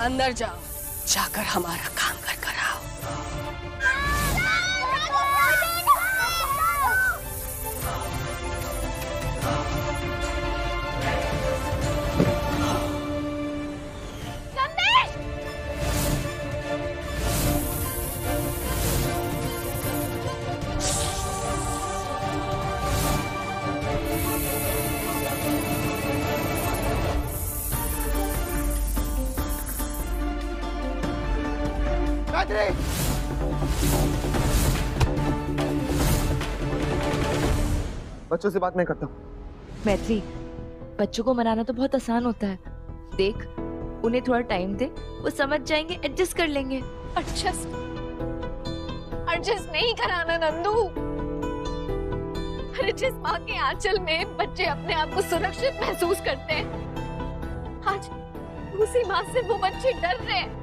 अंदर जाओ, जाकर हमारा काम कर आओ। बच्चों से बात नहीं करता। मैत्री, बच्चों को मनाना तो बहुत आसान होता है। देख, उन्हें थोड़ा टाइम दे, वो समझ जाएंगे, एडजस्ट कर लेंगे। एडजस्ट नहीं कराना नंदू। अरे जिस माँ के आंचल में बच्चे अपने आप को सुरक्षित महसूस करते हैं, आज उसी माँ से वो बच्चे डर रहे हैं।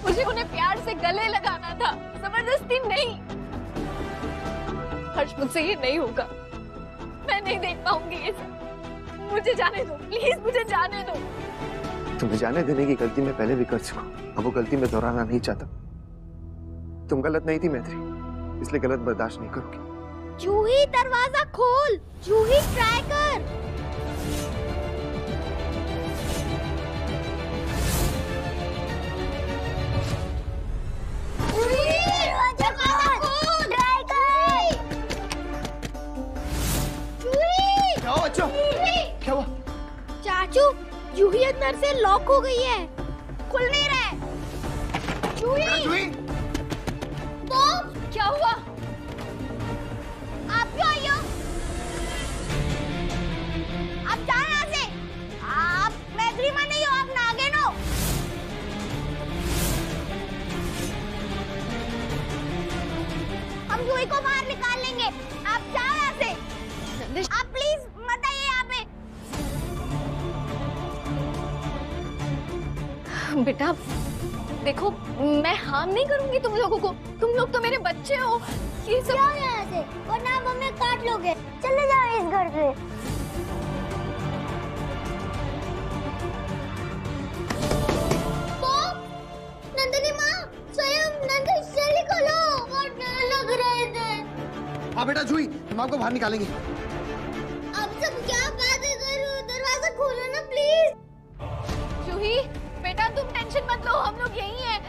मुझे उन्हें प्यार से गले लगाना था, जबरदस्ती नहीं। हर्ष, मुझसे ये नहीं होगा। मैं नहीं देख पाऊंगी ये सब। मुझे जाने दो, प्लीज मुझे जाने दो। तुम्हें जाने देने की गलती मैं पहले भी कर चुका, अब वो गलती मैं दोहराना नहीं चाहता। तुम गलत नहीं थी मैत्री, इसलिए गलत बर्दाश्त नहीं करूंगी। जूही, दरवाजा खोल। जूही, ट्राई कर। क्या हुआ? चाचू, जूही अंदर से लॉक हो गई है, खुल नहीं रहा है। जूही, तो क्या हुआ? आप क्यों आई हो? आप जाओ यहाँ से। आप मैत्री माँ नहीं हो, आप नागिन हो। हम जूही को बाहर निकाल लेंगे, आप जाओ यहाँ से। आप प्लीज मत आइए यहाँ पे। बेटा देखो, मैं हार्म नहीं करूंगी तुम लोगों को। तुम लोग तो मेरे बच्चे हो। ये सब जाओ यहाँ से, वरना आप हमें काट लोगे। चले जाओ इस घर से। नंदिनी माँ, स्वयं नंदिनी, जल्दी खोलो, बहुत डर लग रहे थे। हाँ बेटा जूही, हम आपको बाहर निकालेंगे। अब सब क्या बातें करो, दरवाजा खोलो ना प्लीज। जूही, बेटा तुम टेंशन मत लो, हम लोग यहीं हैं।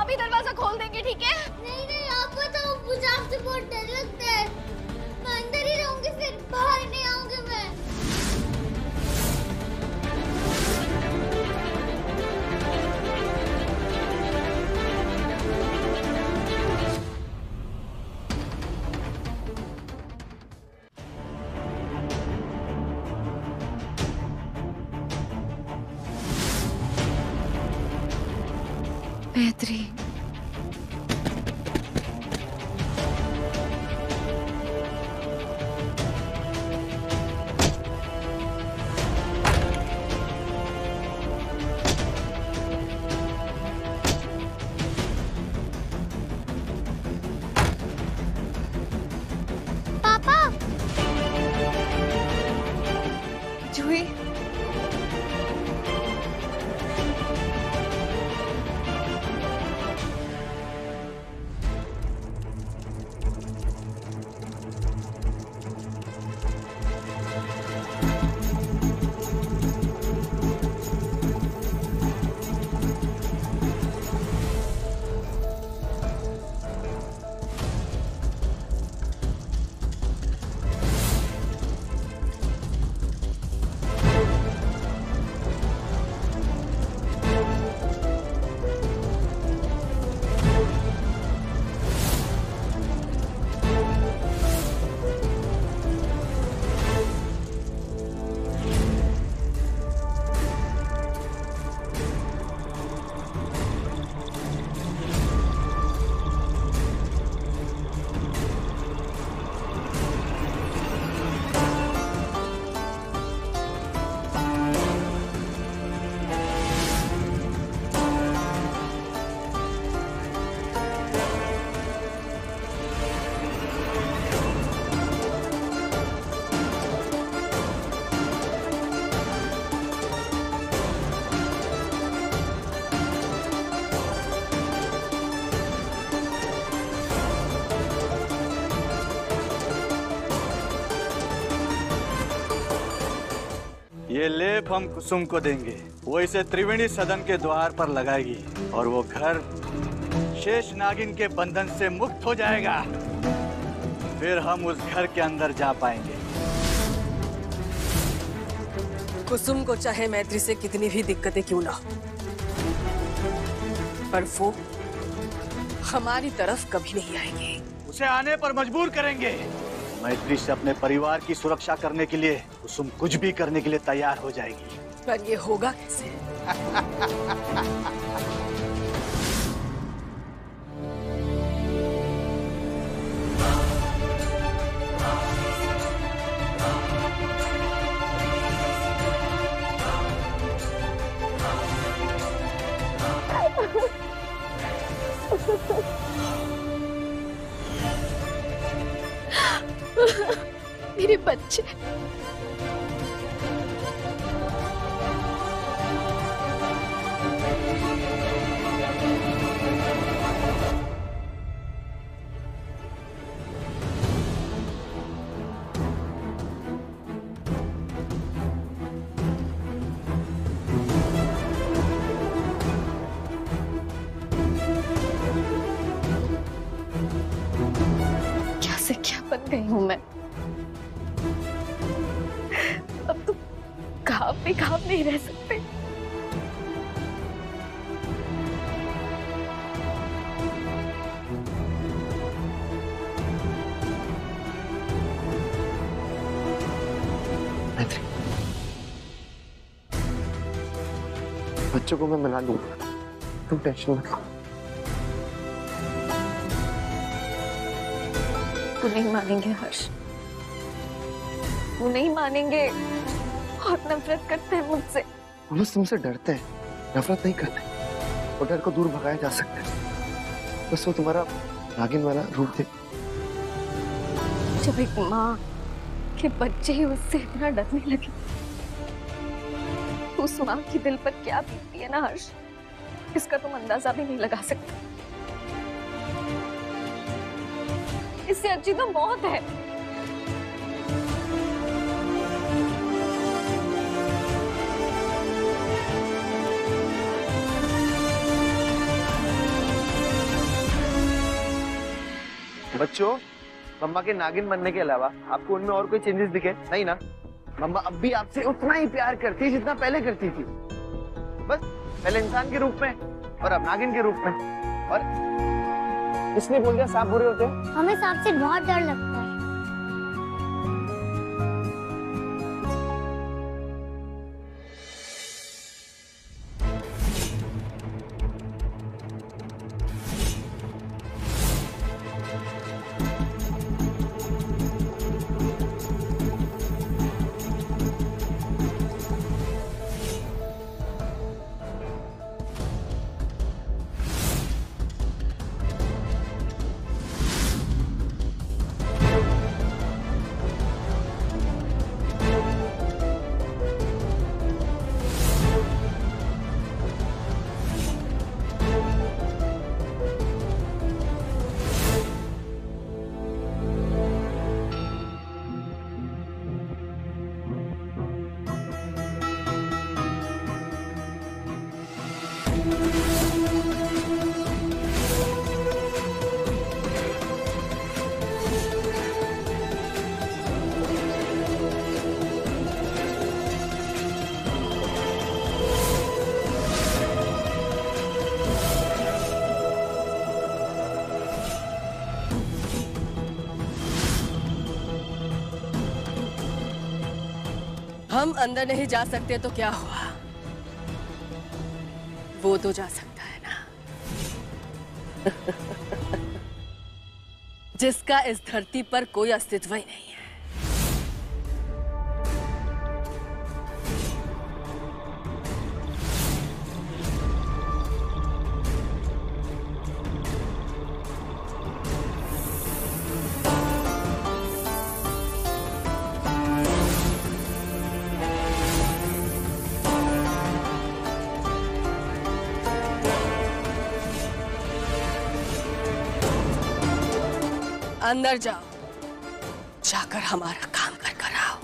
अभी दरवाजा खोल देंगे, ठीक है? नहीं नहीं, आपको तो मुझे आपसे बहुत डर लगता है। मैं अंदर ही रहूंगी, फिर बाहर नहीं आऊंगी मैं। मैत्री, पापा, जूही, ये लेप हम कुसुम को देंगे, वो इसे त्रिवेणी सदन के द्वार पर लगाएगी और वो घर शेष नागिन के बंधन से मुक्त हो जाएगा। फिर हम उस घर के अंदर जा पाएंगे। कुसुम को चाहे मैत्री से कितनी भी दिक्कतें क्यों ना हो, पर वो हमारी तरफ कभी नहीं आएंगे। उसे आने पर मजबूर करेंगे। मैत्री से अपने परिवार की सुरक्षा करने के लिए कुसुम कुछ भी करने के लिए तैयार हो जाएगी। पर ये होगा कैसे? मेरे बच्चे। क्या से क्या बन गई हूं मैं। अब तो घाव नहीं रह सकते। मैत्री, बच्चों को मैं मना लूंगा, तुम टेंशन मत लो। वो नहीं मानेंगे हर्ष, वो नहीं मानेंगे और नफरत करते हैं मुझसे। वो लोग तुमसे डरते हैं, नफरत नहीं करते। वो डर को दूर भगाया जा सकता है, बस वो तुम्हारा नागिन वाला रूप दे। जब एक माँ के बच्चे ही उससे इतना डरने लगे, तो उस माँ की दिल पर क्या बीतती है ना हर्ष, इसका तुम अंदाजा भी नहीं लगा सकते। इससे अच्छी तो मौत है। बच्चों, मम्मा के नागिन बनने के अलावा आपको उनमें और कोई चेंजेस दिखे? नहीं ना? मम्मा अब भी आपसे उतना ही प्यार करती है जितना पहले करती थी। बस पहले इंसान के रूप में और अब नागिन के रूप में। और इसने बोल दिया सांप बुरे होते हैं? हमें सांप से बहुत डर लगता है। हम अंदर नहीं जा सकते तो क्या हुआ, वो तो जा सकता है ना। जिसका इस धरती पर कोई अस्तित्व ही नहीं है। अंदर जाओ, जाकर हमारा काम कर कर आओ।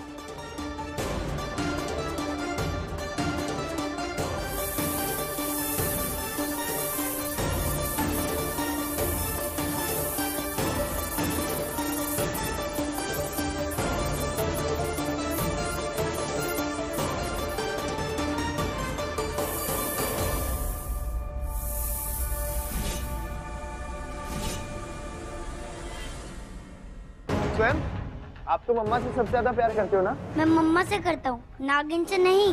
तो मम्मा से सबसे ज्यादा प्यार करते हो ना? मैं मम्मा से करता हूँ, नागिन से नहीं।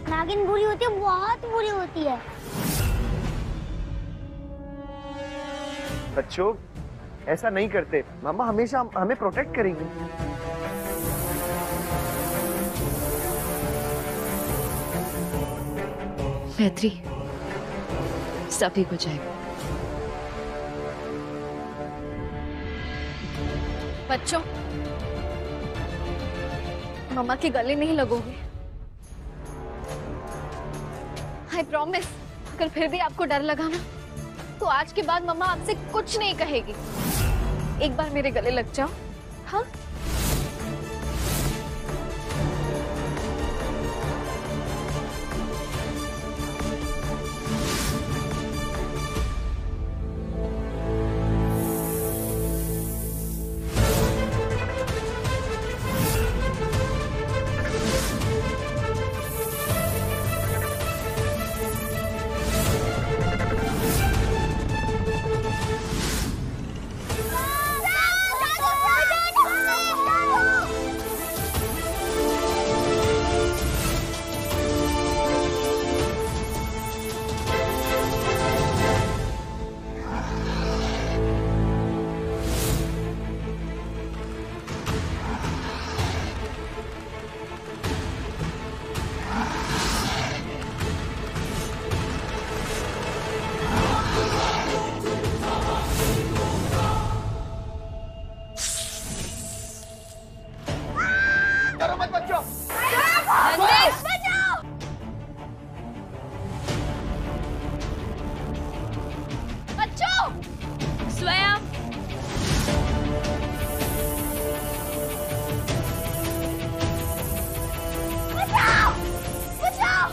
नागिन बुरी होती है, बहुत बुरी होती है। बच्चों ऐसा नहीं करते, मम्मा हमेशा हमें प्रोटेक्ट करेंगी। मैत्री, सब ठीक हो जाएगा। बच्चों, मम्मा के गले नहीं लगोगे। I promise. अगर फिर भी आपको डर लगा ना, तो आज के बाद मम्मा आपसे कुछ नहीं कहेगी। एक बार मेरे गले लग जाओ। हाँ? डरो मत बच्चों। बच्चों! स्वयं बचाओ! बचाओ!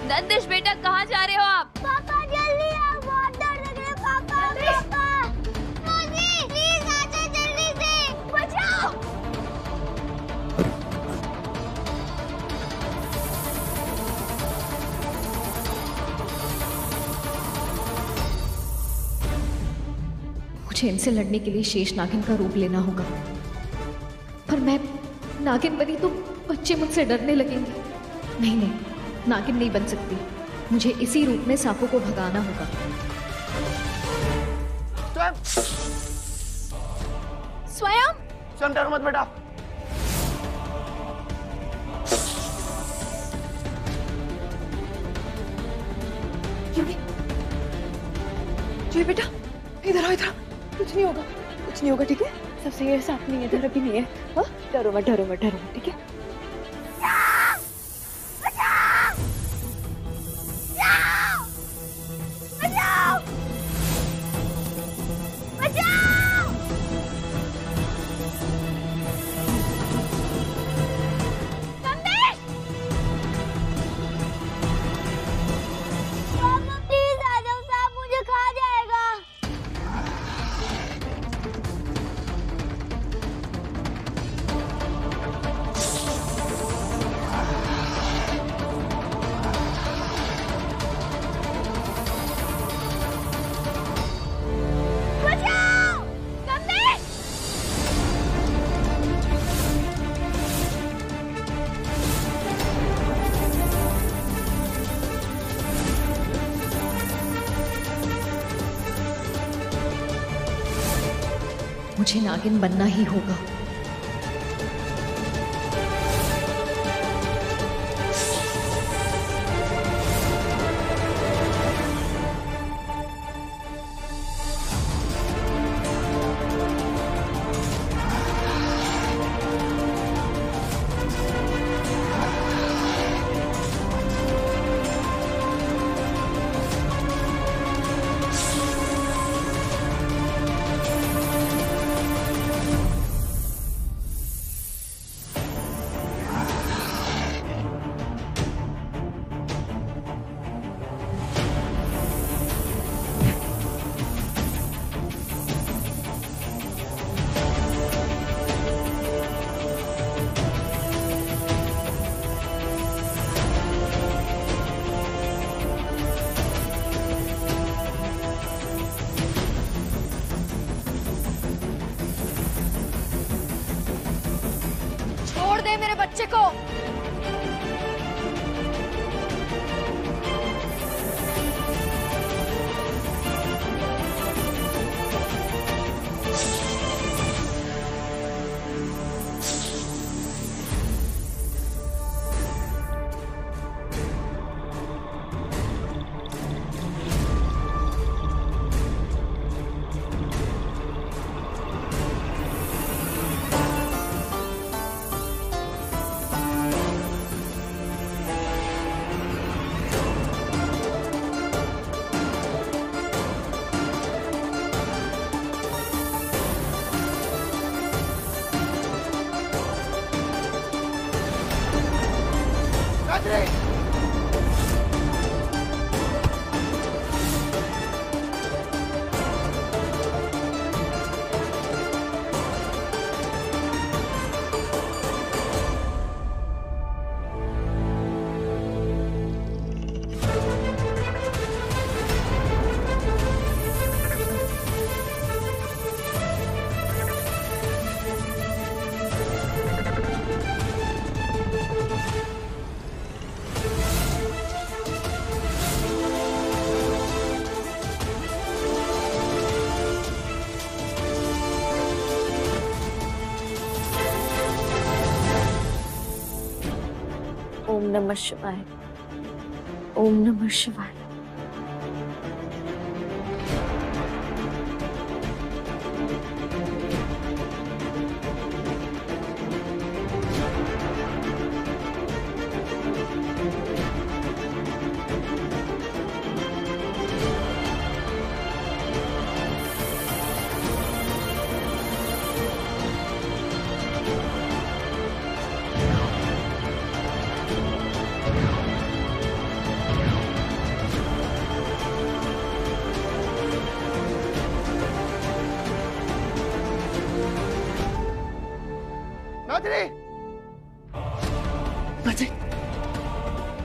नंदिश बेटा, कहाँ जा रहे हो आप? पापा जल्दी आओ, बहुत डर लग रहा है। पापा पापा मौसी प्लीज आ जाओ जल्दी से, बचाओ। मुझे इनसे लड़ने के लिए शेष नागिन का रूप लेना होगा, पर मैं नागिन बनी तो बच्चे मुझसे डरने लगेंगे। नहीं नहीं, नागिन नहीं बन सकती। मुझे इसी रूप में सांपों को भगाना होगा। स्वयं! स्वयं डरो मत बेटा। जूही बेटा, इधर आओ, इधर आओ। कुछ नहीं होगा, कुछ नहीं होगा, ठीक है? सब सही है, साथ नहीं है, डर भी नहीं है। हाँ? डरो मत, डरो मत, डरो मत, ठीक है? मुझे नागिन बनना ही होगा। दे मेरे बच्चे को। ओम नमः शिवाय। ओम नमः शिवाय।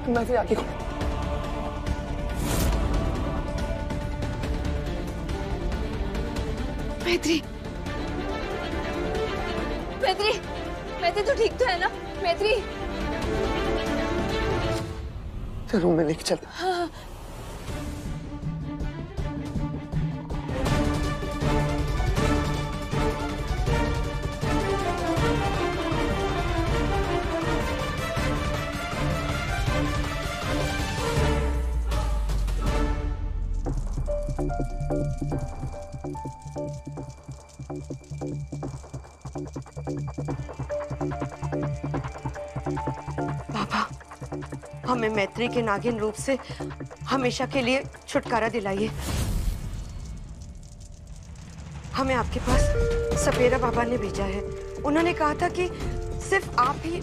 मैत्री आगे को। मैत्री, मैत्री, मैत्री तू ठीक तो है ना? मैत्री रूम में लेके चल। हाँ। बाबा, हमें मैत्री के नागिन रूप से हमेशा के लिए छुटकारा दिलाइए। हमें आपके पास सपेरा बाबा ने भेजा है। उन्होंने कहा था कि सिर्फ आप ही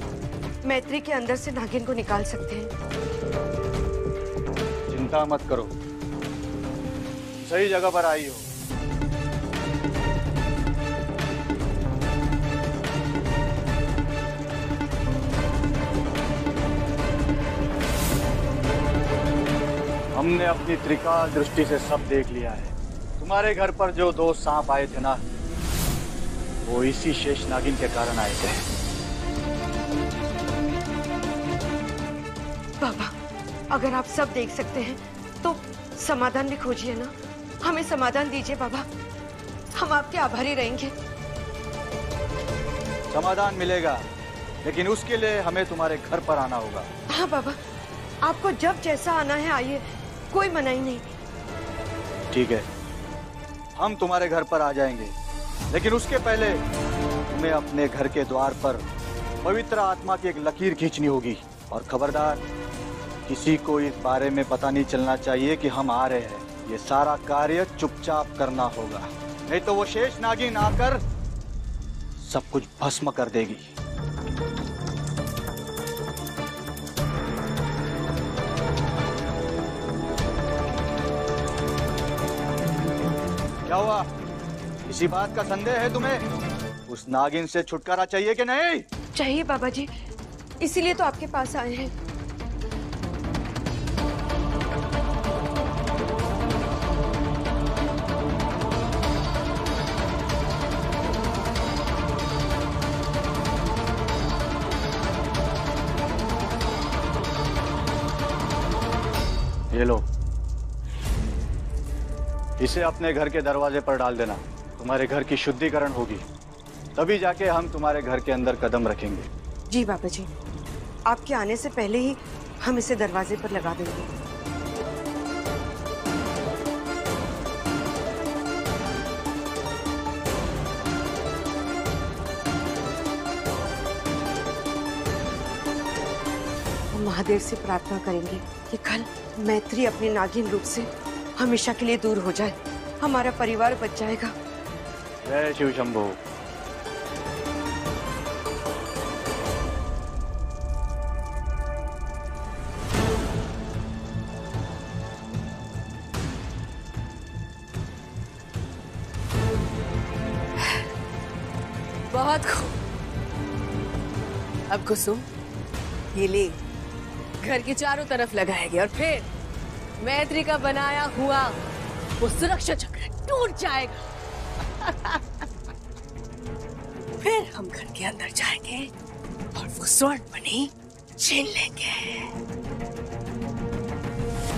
मैत्री के अंदर से नागिन को निकाल सकते हैं। चिंता मत करो, सही जगह पर आई हो। हमने अपनी त्रिकाल दृष्टि से सब देख लिया है। तुम्हारे घर पर जो 2 सांप आए थे ना, वो इसी शेष नागिन के कारण आए थे। बाबा, अगर आप सब देख सकते हैं तो समाधान भी खोजिए ना। हमें समाधान दीजिए बाबा, हम आपके आभारी रहेंगे। समाधान मिलेगा, लेकिन उसके लिए हमें तुम्हारे घर पर आना होगा। हाँ बाबा, आपको जब जैसा आना है आइए, कोई मनाही नहीं। ठीक है, हम तुम्हारे घर पर आ जाएंगे, लेकिन उसके पहले तुम्हें अपने घर के द्वार पर पवित्र आत्मा की एक लकीर खींचनी होगी। और खबरदार, किसी को इस बारे में पता नहीं चलना चाहिए कि हम आ रहे हैं। ये सारा कार्य चुपचाप करना होगा, नहीं तो वो शेष नागिन आकर सब कुछ भस्म कर देगी। क्या हुआ? इसी बात का संदेह है तुम्हें? उस नागिन से छुटकारा चाहिए कि नहीं? चाहिए बाबा जी, इसीलिए तो आपके पास आए हैं। ये लो, इसे अपने घर के दरवाजे पर डाल देना। तुम्हारे घर की शुद्धिकरण होगी, तभी जाके हम तुम्हारे घर के अंदर कदम रखेंगे। जी बाबा जी, आपके आने से पहले ही हम इसे दरवाजे पर लगा देंगे। हम महादेव से प्रार्थना करेंगे कि कल मैत्री अपने नागिन रूप से हमेशा के लिए दूर हो जाए, हमारा परिवार बच जाएगा। जय शिव शंभो। बहुत खूब। अब कुसुम, ये ले घर के चारों तरफ लगाएंगे और फिर मैत्री का बनाया हुआ वो सुरक्षा चक्र टूट जाएगा। फिर हम घर के अंदर जाएंगे और वो स्वर्ण मणि छीन लेंगे।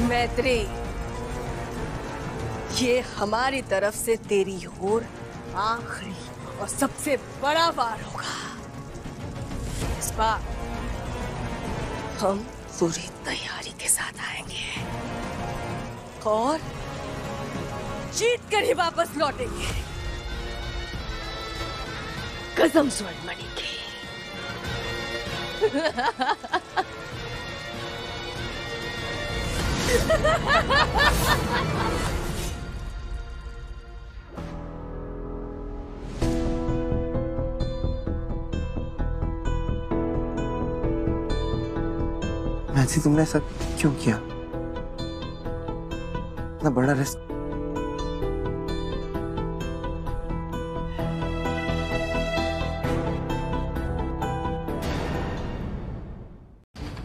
मैत्री, ये हमारी तरफ से तेरी ओर आखिरी और सबसे बड़ा वार होगा। इस बार हम पूरी तैयारी के साथ आएंगे और जीत कर ही वापस लौटेंगे। कसम स्वर्ण मणि की। मैथी, तुमने ऐसा क्यों किया? इतना बड़ा रिस्क।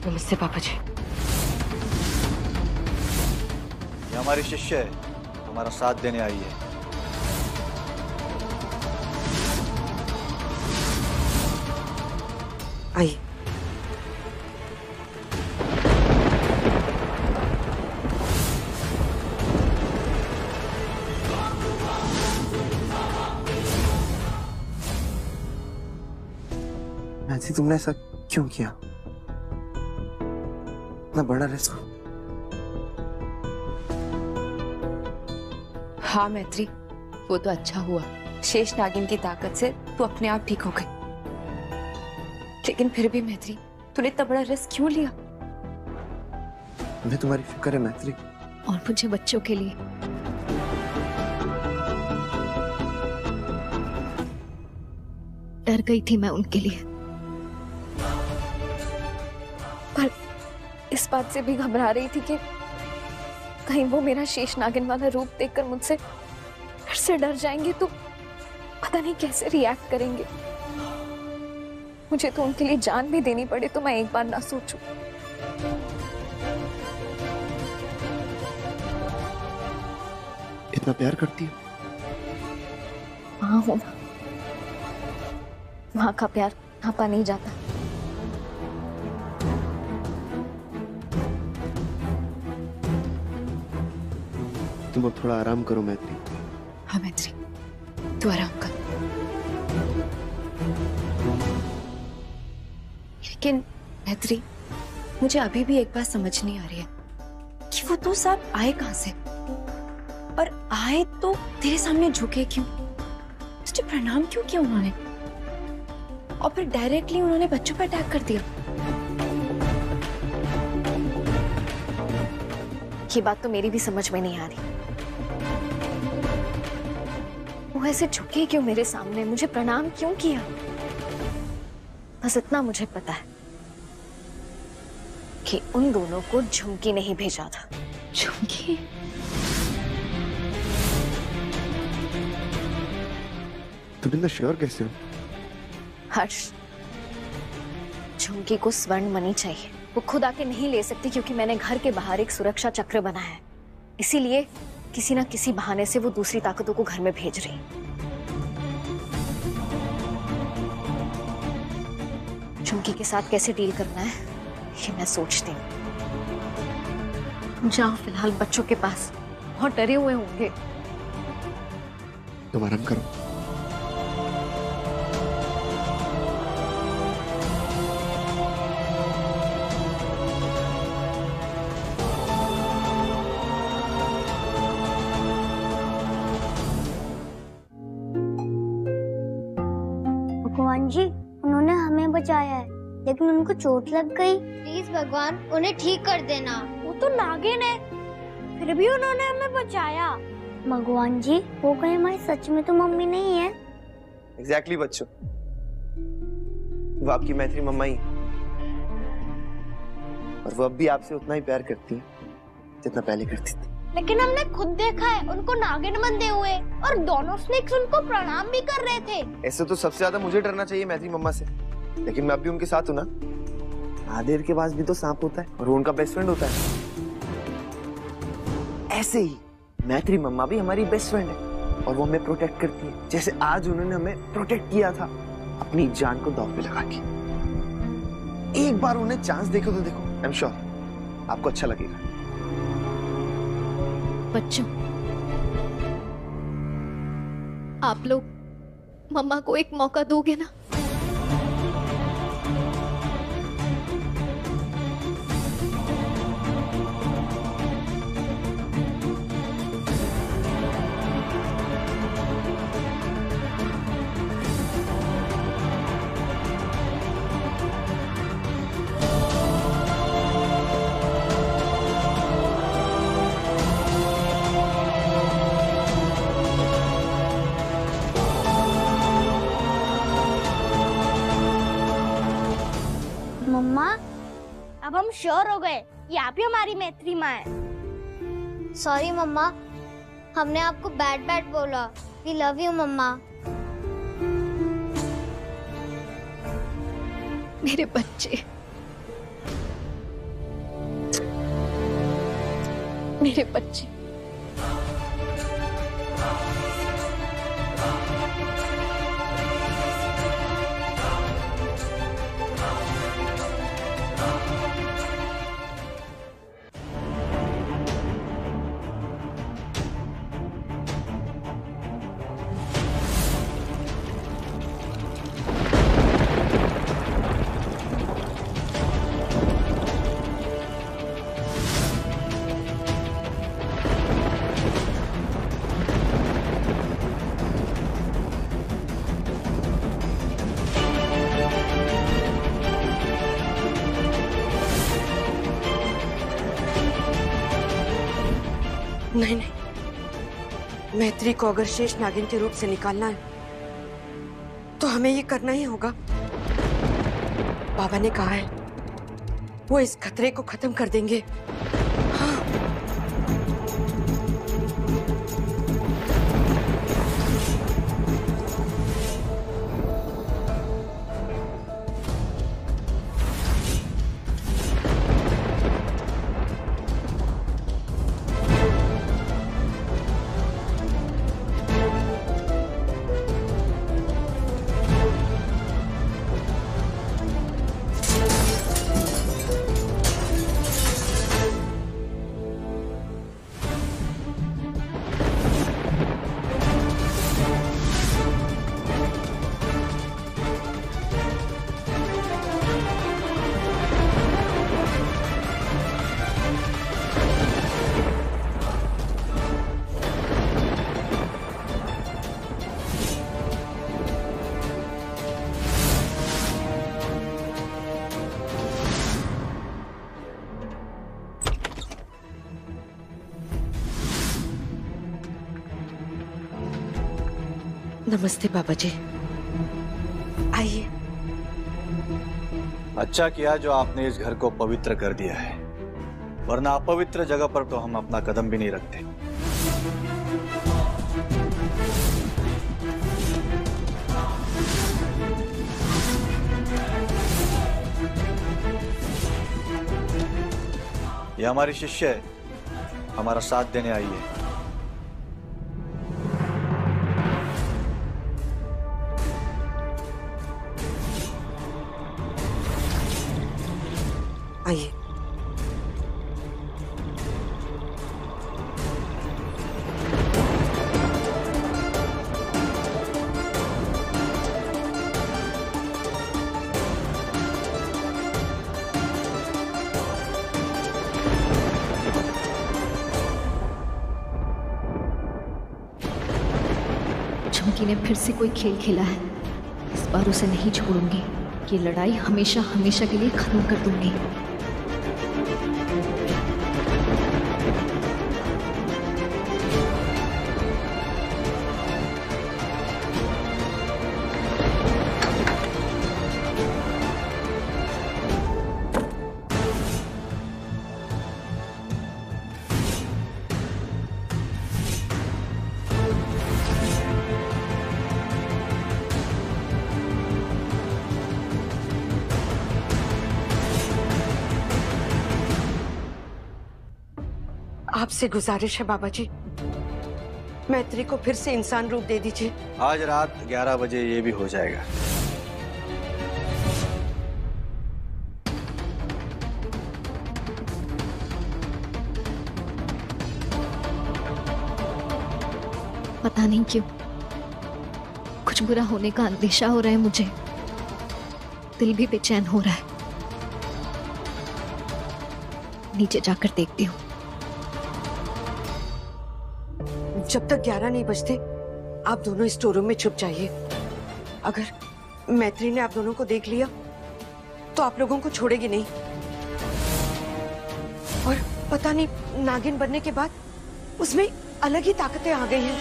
नमस्ते पापा जी। ये हमारी शिष्य है, तुम्हारा साथ देने आई है। आइए। मैथी, तुमने ऐसा क्यों किया? इतना बड़ा रिस्क। हाँ मैत्री, वो तो अच्छा हुआ, शेष नागिन की ताकत से तू अपने आप ठीक हो गई। लेकिन फिर भी मैत्री, तूने इतना बड़ा रिस्क क्यों लिया? मैं तुम्हारी फिक्र है मैत्री। और मुझे बच्चों के लिए। डर गई थी मैं उनके लिए, पर इस बात से भी घबरा रही थी कि कहीं वो मेरा शेष नागिन वाला रूप देखकर मुझसे फिर से डर जाएंगे तो पता नहीं कैसे रिएक्ट करेंगे। मुझे तो उनके लिए जान भी देनी पड़े तो मैं एक बार ना सोचूं। इतना प्यार करती हो? हाँ हूं, वहां का प्यार नापा नहीं जाता। तुम अब थोड़ा आराम करो मैत्री। हाँ मैत्री, तू आराम कर। लेकिन मैत्री, मुझे अभी भी एक बात समझ नहीं आ रही है कि वो दो साहब आए कहां से, और आए तो तेरे सामने झुके क्यों? तुझे प्रणाम क्यों किया उन्होंने, और फिर डायरेक्टली उन्होंने बच्चों पर अटैक कर दिया? ये बात तो मेरी भी समझ में नहीं आ रही। वो ऐसे झुके क्यों मेरे सामने, मुझे प्रणाम क्यों किया? बस इतना मुझे पता है कि उन दोनों को झुमकी नहीं भेजा था। झुमकी? तुम इतना श्योर कैसे हो? हर्ष, झुमकी को स्वर्ण मणि चाहिए। वो खुद आके नहीं ले सकती क्योंकि मैंने घर के बाहर एक सुरक्षा चक्र बनाया है। इसीलिए किसी ना किसी बहाने से वो दूसरी ताकतों को घर में भेज रही। झुमकी के साथ कैसे डील करना है ये मैं सोचती हूँ। जाओ फिलहाल बच्चों के पास, बहुत डरे हुए होंगे। तुम आराम करो। भगवान जी, उन्होंने हमें बचाया है, लेकिन उनको चोट लग गई। प्लीज भगवान, उन्हें ठीक कर देना। वो तो नागिन है, फिर भी उन्होंने हमें बचाया। भगवान जी, वो कहीं हमारी सच में तो मम्मी नहीं है। एग्जैक्टली बच्चों, वो आपकी मैत्री मम्मा ही, और वो अब भी आपसे उतना ही प्यार करती है जितना पहले करती थी। लेकिन हमने खुद देखा है उनको नागिन बंधे हुए, और दोनों स्नेक्स उनको प्रणाम भी कर रहे थे। ऐसे तो सबसे ज्यादा मुझे डरना चाहिए मैत्री मम्मा से, लेकिन मैं अब भी उनके साथ हूँ ना। आदेर के पास भी तो सांप होता है और वो उनका बेस्ट फ्रेंड होता है। ऐसे ही मैत्री मम्मा भी हमारी बेस्ट फ्रेंड है और वो हमें प्रोटेक्ट करती है, जैसे आज उन्होंने हमें प्रोटेक्ट किया था अपनी जान को दांव पे लगा के। एक बार उन्हें चांस देखो तो देखो, आई एम श्योर आपको अच्छा लगेगा। बच्चों, आप लोग मम्मा को एक मौका दोगे ना? मम्मा, अब हम श्योर हो गए कि आप ही हमारी मैत्री माँ है। सॉरी मम्मा, हमने आपको बैड बैड बोला। वी लव यू मम्मा। मेरे बच्चे, मेरे बच्चे। नहीं नहीं, मैत्री को अगर शेष नागिन के रूप से निकालना है तो हमें ये करना ही होगा। बाबा ने कहा है वो इस खतरे को खत्म कर देंगे। हाँ। नमस्ते बाबा जी, आइए। अच्छा किया जो आपने इस घर को पवित्र कर दिया है, वरना अपवित्र जगह पर तो हम अपना कदम भी नहीं रखते। ये हमारी शिष्य है, हमारा साथ देने आई है। आइए। लड़की ने फिर से कोई खेल खेला है। इस बार उसे नहीं छोड़ूंगी। ये लड़ाई हमेशा हमेशा के लिए खत्म कर दूंगी। आपसे गुजारिश है बाबा जी, मैत्री को फिर से इंसान रूप दे दीजिए। आज रात 11 बजे ये भी हो जाएगा। पता नहीं क्यों कुछ बुरा होने का अंदेशा हो रहा है मुझे। दिल भी बेचैन हो रहा है। नीचे जाकर देखती हूँ। जब तक 11 नहीं बजते आप दोनों स्टोर रूम में छुप जाइए। अगर मैत्री ने आप दोनों को देख लिया तो आप लोगों को छोड़ेगी नहीं। और पता नहीं नागिन बनने के बाद उसमें अलग ही ताकतें आ गई हैं।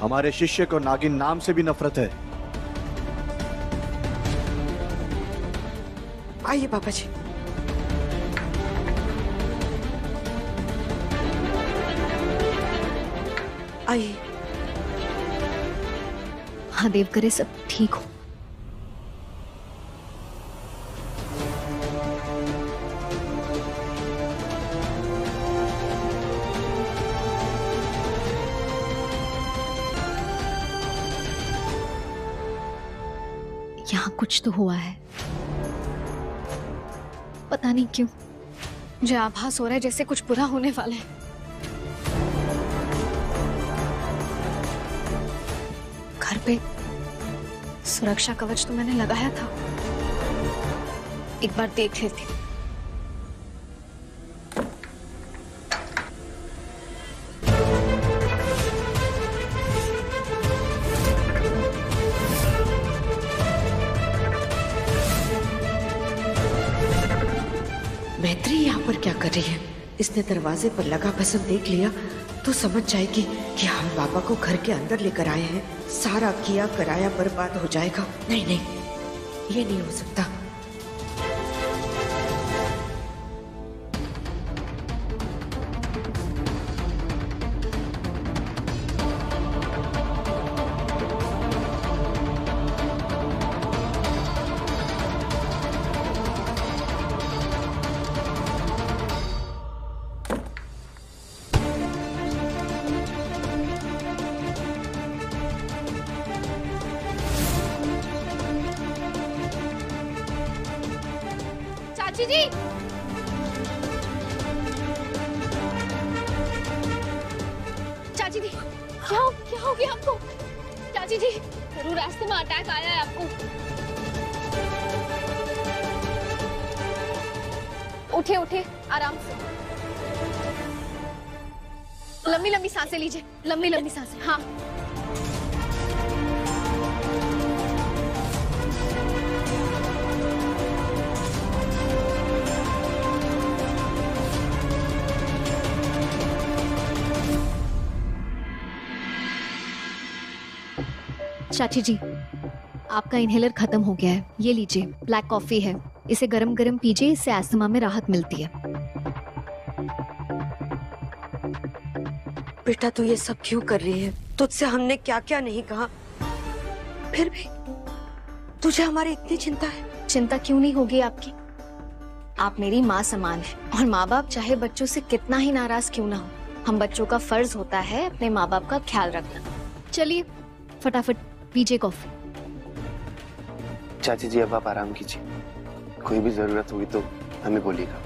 हमारे शिष्य को नागिन नाम से भी नफरत है। आइए बाबा जी। आइए। हाँ देव करे सब ठीक हो। यहाँ कुछ तो हुआ है। पता नहीं क्यों मुझे आभास हो रहा है जैसे कुछ बुरा होने वाला है। घर पे सुरक्षा कवच तो मैंने लगाया था, एक बार देख लेती हूँ। मैत्री यहाँ पर क्या कर रही है? इसने दरवाजे पर लगा भस्म देख लिया तो समझ जाएगी कि हम बाबा को घर के अंदर लेकर आए हैं। सारा किया कराया बर्बाद हो जाएगा। नहीं नहीं, ये नहीं हो सकता। चाची जी, चाची जी, क्या हो गया आपको? चाची जी, जरूर रास्ते में अटैक आया है आपको। उठे उठे, आराम से। लंबी लंबी सांसें लीजिए, लंबी लंबी सांसें। हाँ चाची जी, आपका इनहेलर खत्म हो गया है। ये लीजिए, ब्लैक कॉफी है। इसे गरम गरम पीजिए, इससे अस्थमा में राहत मिलती है। बेटा तू ये सब क्यों कर रही है? तुझसे हमने क्या क्या नहीं कहा, फिर भी तुझे हमारी इतनी चिंता है। चिंता क्यों नहीं होगी आपकी? आप मेरी माँ समान है, और माँ बाप चाहे बच्चों से कितना ही नाराज क्यों ना हो, हम बच्चों का फर्ज होता है अपने माँ बाप का ख्याल रखना। चलिए फटाफट पीजिए कॉफी। चाची जी अब आप आराम कीजिए, कोई भी जरूरत होगी तो हमें बोलिएगा।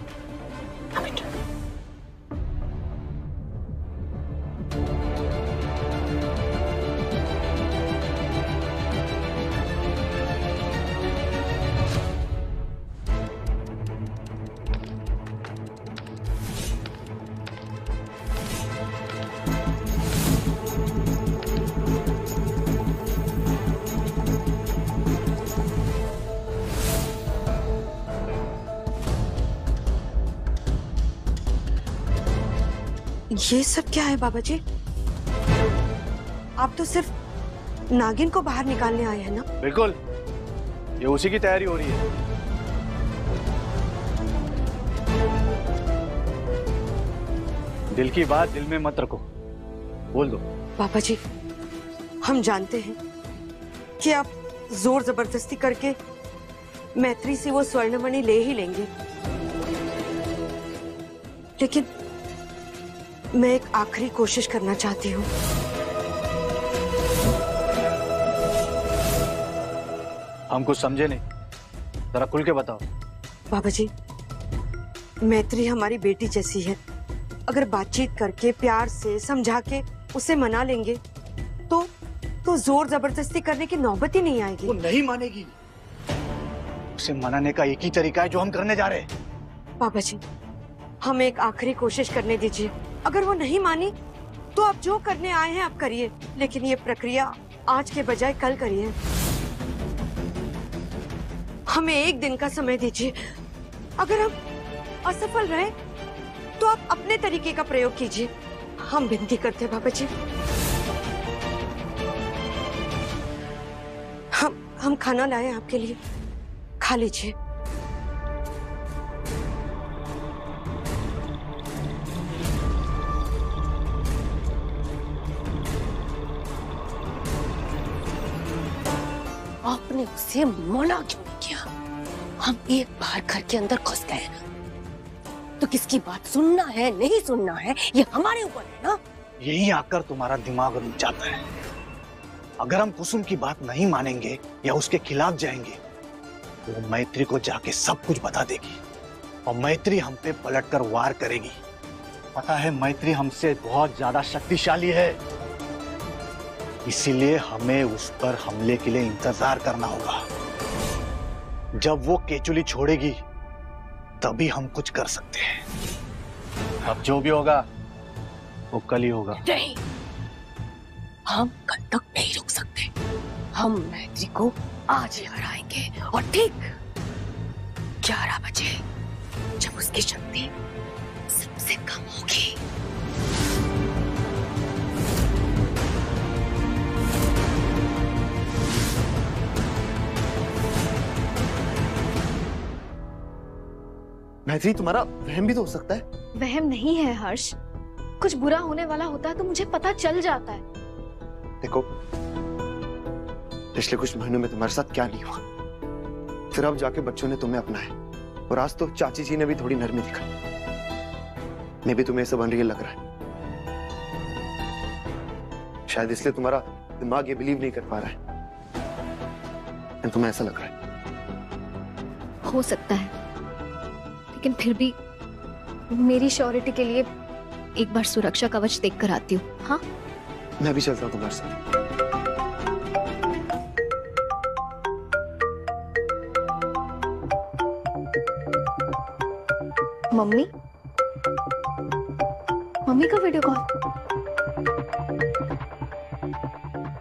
ये सब क्या है बाबा जी? आप तो सिर्फ नागिन को बाहर निकालने आए हैं ना? बिल्कुल, ये उसी की तैयारी हो रही है। दिल की बात दिल में मत रखो, बोल दो। बाबा जी, हम जानते हैं कि आप जोर जबरदस्ती करके मैत्री से वो स्वर्णमणि ले ही लेंगे, लेकिन मैं एक आखिरी कोशिश करना चाहती हूँ। हम कुछ समझे नहीं, जरा खुल के बताओ। बाबा जी, मैत्री हमारी बेटी जैसी है। अगर बातचीत करके प्यार से समझा के उसे मना लेंगे तो जोर जबरदस्ती करने की नौबत ही नहीं आएगी। वो नहीं मानेगी। उसे मनाने का एक ही तरीका है जो हम करने जा रहे हैं। बाबा जी, हमें एक आखिरी कोशिश करने दीजिए। अगर वो नहीं मानी तो आप जो करने आए हैं आप करिए, लेकिन ये प्रक्रिया आज के बजाय कल करिए। हमें एक दिन का समय दीजिए। अगर हम असफल रहे तो आप अपने तरीके का प्रयोग कीजिए। हम विनती करते हैं बाबा जी। हम खाना लाए हैं आपके लिए, खा लीजिए। आपने उसे मना क्यों किया? हम एक बार घर के अंदर घुस गए ना, तो किसकी बात सुनना है नहीं सुनना है ये हमारे ऊपर है ना। यही आकर तुम्हारा दिमाग रुक जाता है। अगर हम कुसुम की बात नहीं मानेंगे या उसके खिलाफ जाएंगे तो वो मैत्री को जाके सब कुछ बता देगी और मैत्री हम पे पलटकर वार करेगी। पता है, मैत्री हमसे बहुत ज्यादा शक्तिशाली है, इसीलिए हमें उस पर हमले के लिए इंतजार करना होगा। जब वो केचुली छोड़ेगी तभी हम कुछ कर सकते हैं। अब जो भी होगा वो कल ही होगा। नहीं, हम कल तक नहीं रुक सकते। हम मैत्री को आज ही हराएंगे और ठीक 11 बजे, जब उसकी शक्ति सबसे कम होगी। मैत्री, तुम्हारा वहम भी तो हो सकता है। वहम नहीं है हर्ष, कुछ बुरा होने वाला होता है तो मुझे पता चल जाता है। देखो, पिछले कुछ महीनों में तुम्हारे साथ क्या नहीं हुआ, फिर अब जाके बच्चों ने तुम्हें अपनाया और आज तो चाची जी ने भी थोड़ी नरमी दिखाई। मैं भी तुम्हें सब अनरियल लग रहा है, शायद इसलिए तुम्हारा दिमाग ये बिलीव नहीं कर पा रहा है। तुम्हें ऐसा लग रहा है। हो सकता है, लेकिन फिर भी मेरी श्योरिटी के लिए एक बार सुरक्षा कवच देख कर आती हूँ। हाँ, मैं भी चलता हूँ तुम्हारे साथ। मम्मी, मम्मी का वीडियो कॉल।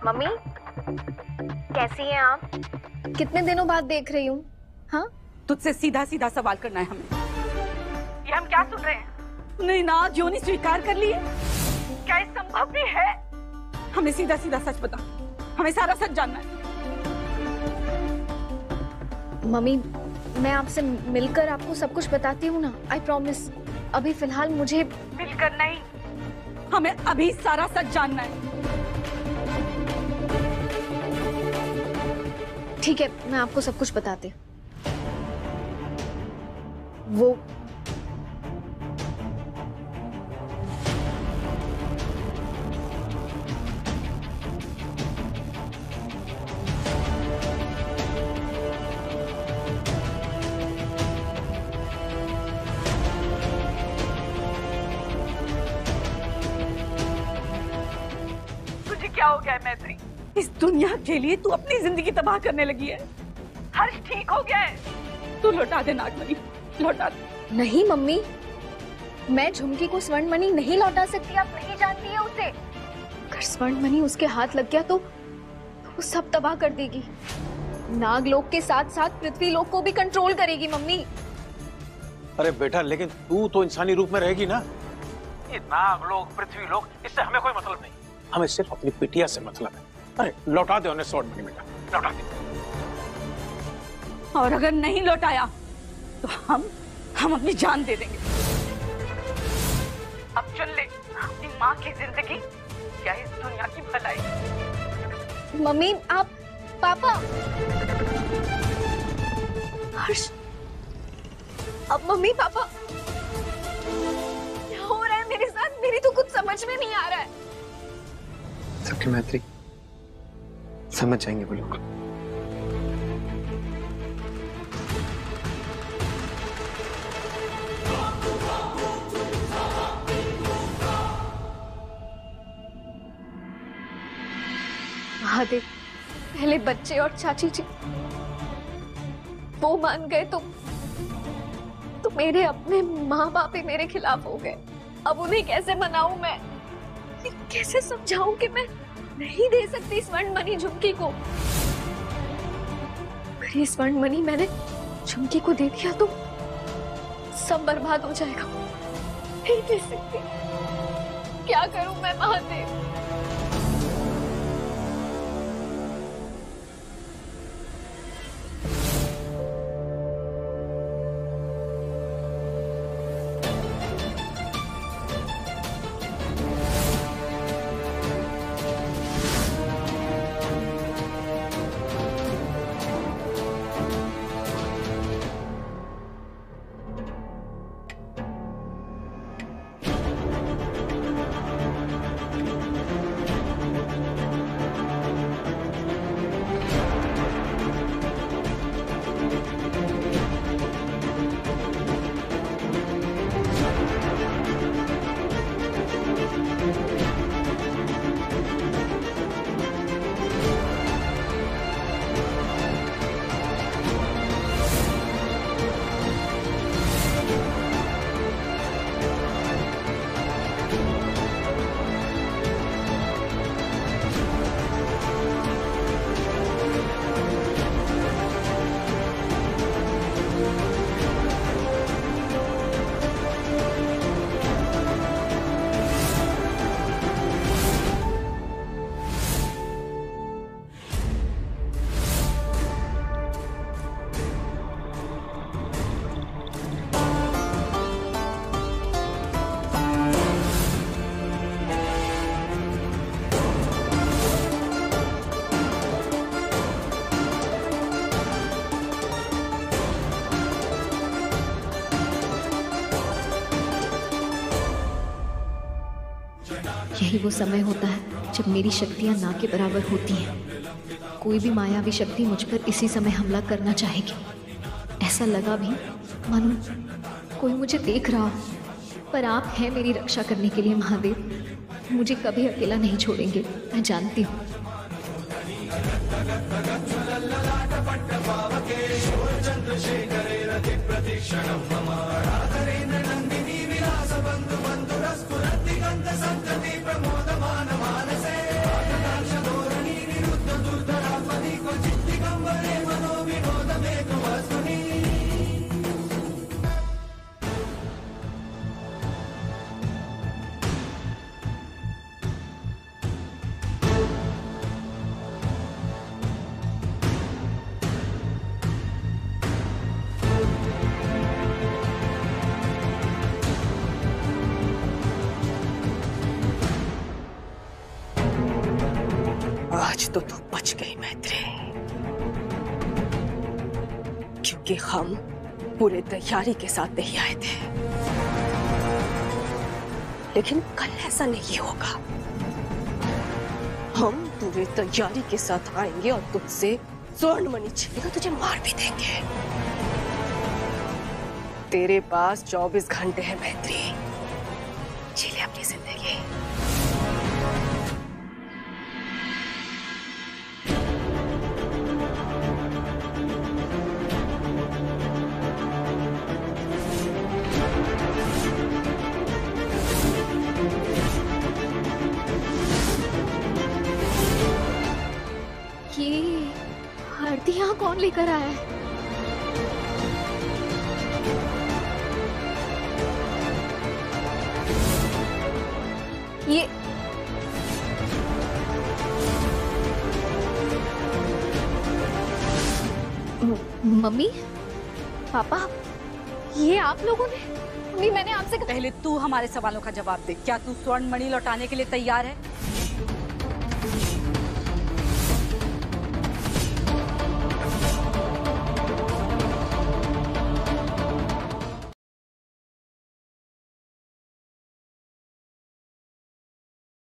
मम्मी, कैसी हैं आप? कितने दिनों बाद देख रही हूँ। हाँ, तुझसे सीधा सीधा सवाल करना है हमें। ये हम क्या सुन रहे हैं? नहीं ना, योनि स्वीकार कर ली है। क्या ये संभव भी है? हमें सीधा सीधा सच बता, हमें सारा सच जानना है। मम्मी, मैं आपसे मिलकर आपको सब कुछ बताती हूँ ना, आई प्रॉमिस। अभी फिलहाल मुझे मिलकर नहीं, हमें अभी सारा सच जानना है। ठीक है, मैं आपको सब कुछ बताती हूँ। वो तुझे क्या हो गया है मैत्री? इस दुनिया के लिए तू अपनी जिंदगी तबाह करने लगी है। हर्ष ठीक हो गया है, तू लौटा दे नागमणि, लौटा दे। नहीं मम्मी, मैं झुमकी को स्वर्णमणि नहीं लौटा सकती, आप नहीं जानती है उसे। अगर स्वर्णमणि उसके हाथ लग गया तो वो सब तबाह कर देगी। नागलोक के साथ साथ पृथ्वी लोक को भी कंट्रोल करेगी मम्मी। अरे बेटा, लेकिन तू तो इंसानी रूप में रहेगी ना, ये नाग लोग, पृथ्वी लोग, इससे हमें कोई मतलब नहीं। हमें सिर्फ अपनी बिटिया से मतलब है। अरे लौटा दे उन्हें स्वर्ण मणि बेटा, लौटा दे। और अगर नहीं लौटाया तो हम अपनी जान दे देंगे। अब चुन ले, अपनी माँ की जिंदगी या इस दुनिया की भलाई। मम्मी, आप, पापा, हर्ष, अब मम्मी पापा क्या हो रहा है मेरे साथ? मेरी तो कुछ समझ में नहीं आ रहा है। सबकी मैत्री, समझ जाएंगे वो लोग। महादेव, पहले बच्चे और चाची जी वो मान गए तो मेरे अपने माँ बाप ही मेरे खिलाफ हो गए। अब उन्हें कैसे मनाऊं मैं? कैसे समझाऊं कि मैं नहीं दे सकती स्वर्ण मणि झुमकी को? अगर ये स्वर्ण मणि मैंने झुमकी को दे दिया तो सब बर्बाद हो जाएगा। नहीं दे सकती। क्या करूं मैं महादेव? यही वो समय होता है जब मेरी शक्तियां ना के बराबर होती हैं। कोई भी मायावी शक्ति मुझ पर इसी समय हमला करना चाहेगी। ऐसा लगा भी मानो कोई मुझे देख रहा हो, पर आप हैं मेरी रक्षा करने के लिए महादेव। मुझे कभी अकेला नहीं छोड़ेंगे, मैं जानती हूँ। आज तो तू बच गई मैत्री, क्योंकि हम पूरे तैयारी के साथ नहीं आए थे। लेकिन कल ऐसा नहीं होगा। हम पूरे तैयारी के साथ आएंगे और तुझसे स्वर्ण मणि छीनेगा, तुझे मार भी देंगे। तेरे पास 24 घंटे हैं मैत्री, जी ले अपनी जिंदगी। ये आरती यहाँ कौन लेकर आया है? ये मम्मी, पापा, ये आप लोगों ने? मम्मी, मैंने आपसे पहले तू हमारे सवालों का जवाब दे। क्या तू स्वर्ण मणि लौटाने के लिए तैयार है?